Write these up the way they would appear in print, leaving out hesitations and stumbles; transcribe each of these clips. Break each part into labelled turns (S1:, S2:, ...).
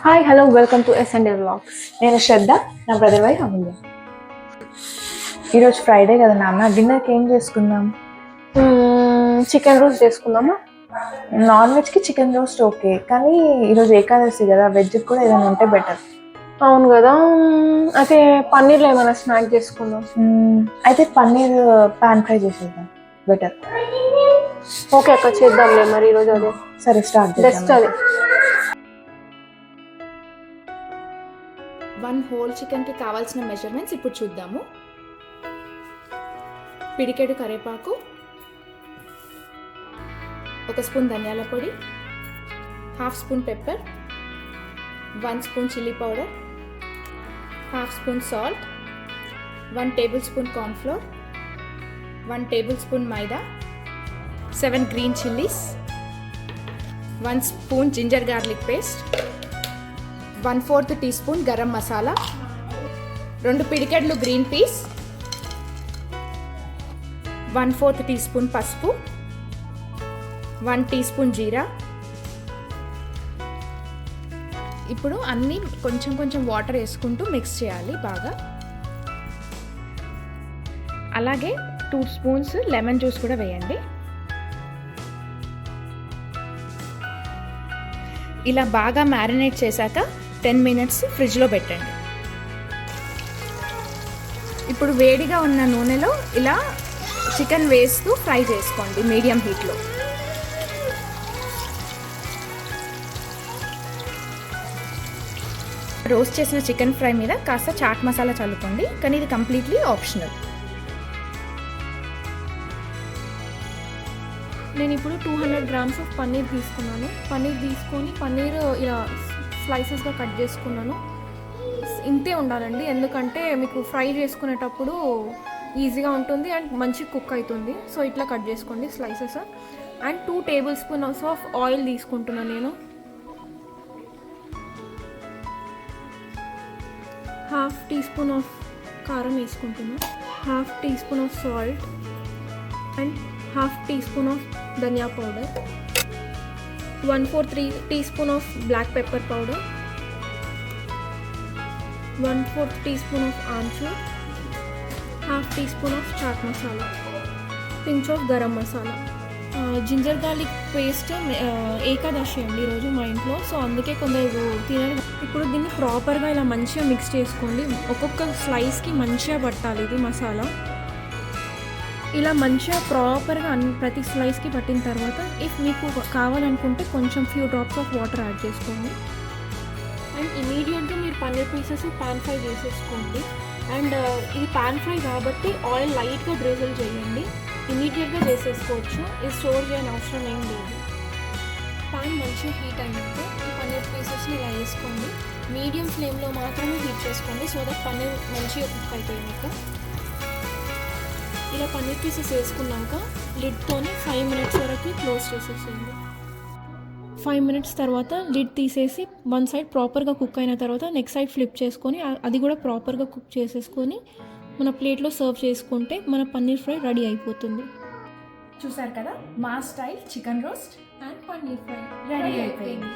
S1: Hi hello welcome to S&A vlogs.
S2: నేను శ్రద్ధ, నా brother wife అమూల్య. ఈరోజు ఫ్రైడే కదా నాన్న, డిన్నర్కి ఏం చేసుకుందాం?
S1: చికెన్ రోస్ట్ చేసుకుందామా?
S2: నాన్ వెజ్కి చికెన్ రోస్ట్ ఓకే, కానీ ఈరోజు ఏకాదశి కదా, వెజ్కి కూడా ఏదైనా ఉంటే బెటర్.
S1: అవును కదా, అయితే పన్నీర్లో ఏమైనా స్నాక్ చేసుకుందాం.
S2: అయితే పన్నీర్ పాన్ ఫ్రై చేసేద్దాం, బెటర్.
S1: ఓకే అక్క, చేద్దాంలే మరి ఈరోజు అదే.
S2: సరే స్టార్ట్
S1: బెస్ట్ అదే.
S3: 1 హోల్ చికెన్కి కావాల్సిన మెజర్మెంట్స్ ఇప్పుడు చూద్దాము. పిడికెడు కరివేపాకు, 1 స్పూన్ ధనియాల పొడి, 1/2 spoon pepper, 1 spoon chilli powder, 1/2 spoon salt, 1 tablespoon cornflour, 1 tablespoon maida, 7 green chillies, 1 spoon ginger garlic paste, 1/4 teaspoon garam masala, 2 పిడికెడ్లు గ్రీన్ పీస్, 1/4 టీ స్పూన్ పసుపు, 1 టీ స్పూన్ జీరా. ఇప్పుడు అన్నీ కొంచెం కొంచెం వాటర్ వేసుకుంటూ మిక్స్ చేయాలి బాగా. అలాగే 2 స్పూన్స్ లెమన్ జ్యూస్ కూడా వేయండి. ఇలా బాగా మ్యారినేట్ చేశాక 10 మినిట్స్ ఫ్రిడ్జ్లో పెట్టండి. ఇప్పుడు వేడిగా ఉన్న నూనెలో ఇలా చికెన్ వేస్తూ ఫ్రై చేసుకోండి మీడియం హీట్లో. రోస్ట్ చేసిన చికెన్ ఫ్రై మీద కాస్త చాట్ మసాలా చల్లుకోండి, కానీ ఇది కంప్లీట్లీ ఆప్షనల్.
S1: నేను ఇప్పుడు 200 గ్రామ్స్ ఆఫ్ పన్నీర్ తీసుకున్నాను. పన్నీర్ తీసుకొని పన్నీర్ ఇలా స్లైసెస్గా కట్ చేసుకున్నాను. ఇంతే ఉండాలండి, ఎందుకంటే మీకు ఫ్రై చేసుకునేటప్పుడు ఈజీగా ఉంటుంది అండ్ మంచి కుక్ అవుతుంది. సో ఇట్లా కట్ చేసుకోండి slices. And 2 tablespoons of oil తీసుకుంటున్నాను నేను. 1/2 టీ స్పూన్ ఆఫ్ కారం వేసుకుంటున్నాను, 1/2 teaspoon of salt and 1/2 teaspoon of dhaniya powder, 1/4 teaspoon of black pepper powder, 1/4 teaspoon of amchur, 1/2 teaspoon of chaat masala, pinch of garam masala. Ginger garlic paste Ekadashi అండి ఈరోజు మా ఇంట్లో, so అందుకే కొందరు తినరు. ఇప్పుడు దీన్ని ప్రాపర్గా ఇలా మంచిగా మిక్స్ చేసుకోండి. ఒక్కొక్క స్లైస్కి మంచిగా పట్టాలి ఇది మసాలా. ఇలా మంచిగా ప్రాపర్గా ప్రతి స్లైస్కి పట్టిన తర్వాత ఇఫ్ మీకు కావాలనుకుంటే కొంచెం few drops of water add చేసుకోండి. అండ్ ఇమీడియట్గా మీరు పన్నీర్ పీసెస్ పాన్ ఫ్రై చేసేసుకోండి. అండ్ ఇది పాన్ ఫ్రై కాబట్టి ఆయిల్ లైట్గా డ్రిజిల్ చేయండి, ఇమీడియట్గా చేసేసుకోవచ్చు. ఇది స్టోర్ చేయని అవసరం ఏం లేదు. పాన్ మంచిగా హీట్ అయినాక ఈ పన్నీర్ పీసెస్ని ఇలా వేసుకోండి. మీడియం ఫ్లేమ్లో మాత్రమే హీట్ చేసుకోండి, సో దట్ పన్నీర్ మంచిగా కుక్ అవుతుంది మీకు. ఇలా పన్నీర్ పీసెస్ వేసుకున్నాక లిడ్తోని 5 మినిట్స్ వరకు క్లోజ్ చేసేసేయండి. 5 మినిట్స్ తర్వాత లిడ్ తీసేసి 1 సైడ్ ప్రాపర్గా కుక్ అయిన తర్వాత నెక్స్ట్ సైడ్ ఫ్లిప్ చేసుకొని అది కూడా ప్రాపర్గా కుక్ చేసేసుకొని మన ప్లేట్లో సర్వ్ చేసుకుంటే మన పన్నీర్ ఫ్రై రెడీ అయిపోతుంది.
S3: చూసారు కదా, మా style chicken roast and paneer fry ready అయిపోయింది.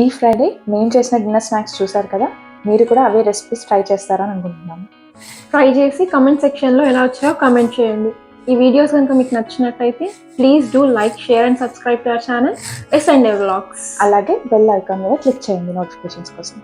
S2: ఈ ఫ్రైడే మేము చేసిన డిన్నర్ స్నాక్స్ చూసారు కదా, మీరు కూడా అవే రెసిపీస్ ట్రై చేస్తారని అనుకుంటున్నాము.
S1: ట్రై చేసి కమెంట్ సెక్షన్లో ఎలా వచ్చాయో కమెంట్ చేయండి. ఈ వీడియోస్ కనుక మీకు నచ్చినట్టయితే please do like, share and subscribe to our channel S&A vlogs.
S2: అలాగే బెల్ ఐకాన్ మీద క్లిక్ చేయండి నోటిఫికేషన్స్ కోసం.